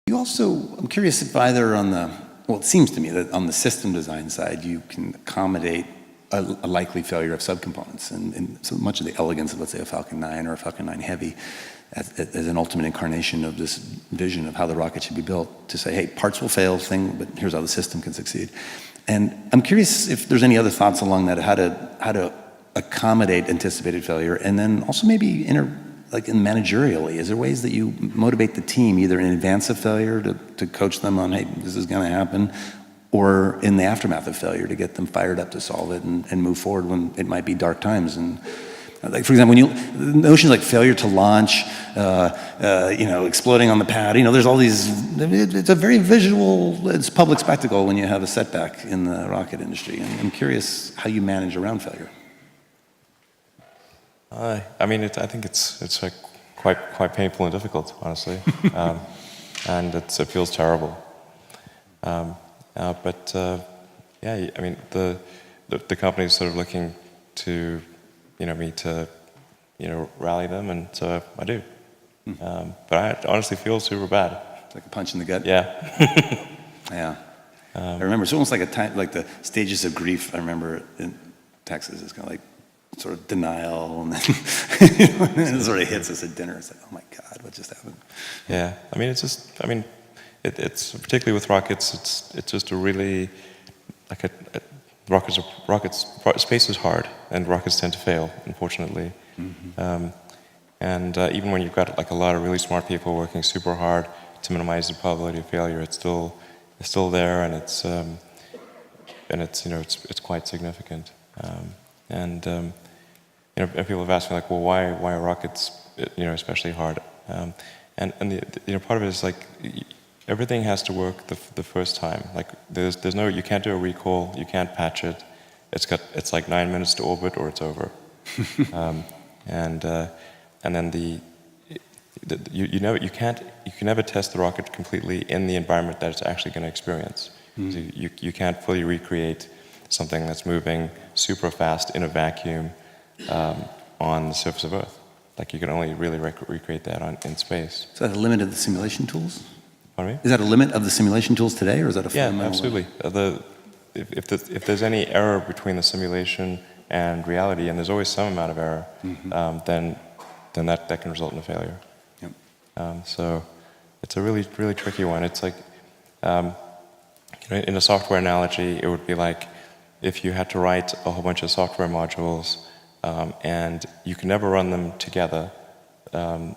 You also, I'm curious if either on the, well, it seems to me that on the system design side, you can accommodate a likely failure of subcomponents. And so much of the elegance of, let's say, a Falcon 9 or a Falcon 9 Heavy as an ultimate incarnation of this vision of how the rocket should be built, to say, hey, parts will fail, but here's how the system can succeed. And I'm curious if there's any other thoughts along that, how to accommodate anticipated failure, and then also maybe managerially, is there ways that you motivate the team either in advance of failure to coach them on, hey, this is going to happen, or in the aftermath of failure to get them fired up to solve it and move forward when it might be dark times? And like, for example, notions like failure to launch, exploding on the pad, there's all these, it's a very visual, it's public spectacle when you have a setback in the rocket industry. And I'm curious how you manage around failure. I think it's like quite painful and difficult, honestly, and it feels terrible. The company's sort of looking to me to rally them, and so I do. But I honestly feel super bad. Like a punch in the gut. Yeah. Yeah. I remember it's almost like a time, like the stages of grief. I remember in Texas, it's kind of like sort of denial, and then it sort of hits us at dinner. It's like, oh my God, what just happened? Yeah, it's particularly with rockets. It's just a really space is hard, and rockets tend to fail, unfortunately. Mm-hmm. Even when you've got a lot of really smart people working super hard to minimize the probability of failure, it's still there, and it's quite significant. And people have asked me well, why are rockets, especially hard? And part of it is everything has to work the first time. There's no, you can't do a recall, you can't patch it. It's like 9 minutes to orbit or it's over. And then you can never test the rocket completely in the environment that it's actually going to experience. Mm-hmm. So you can't fully recreate something that's moving super fast in a vacuum on the surface of Earth. You can only really recreate that in space. Is that a limit of the simulation tools? Pardon me? Is that a limit of the simulation tools today, or is that a fundamental? Yeah, absolutely. If there's any error between the simulation and reality, and there's always some amount of error, mm-hmm. then that can result in a failure. Yep. So it's a really, really tricky one. It's in a software analogy, it would be like if you had to write a whole bunch of software modules and you can never run them together, and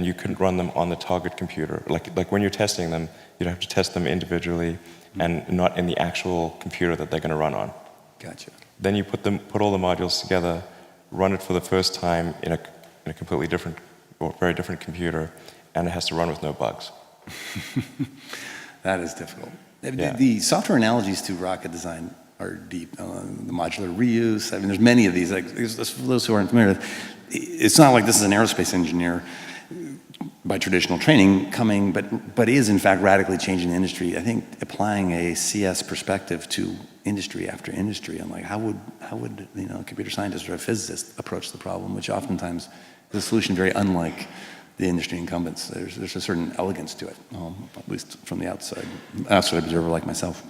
you couldn't run them on the target computer. Like when you're testing them, you'd have to test them individually and not in the actual computer that they're going to run on. Gotcha. Then you put all the modules together, run it for the first time in a completely different or very different computer, and it has to run with no bugs. That is difficult. Yeah. The software analogies to rocket design are deep. The modular reuse. There's many of these. For those who aren't familiar, it's not like this is an aerospace engineer by traditional training coming, but is in fact radically changing the industry. I think applying a CS perspective to industry after industry, and how would a computer scientist or a physicist approach the problem, which oftentimes is a solution very unlike the industry incumbents. There's a certain elegance to it, at least from the outside observer like myself.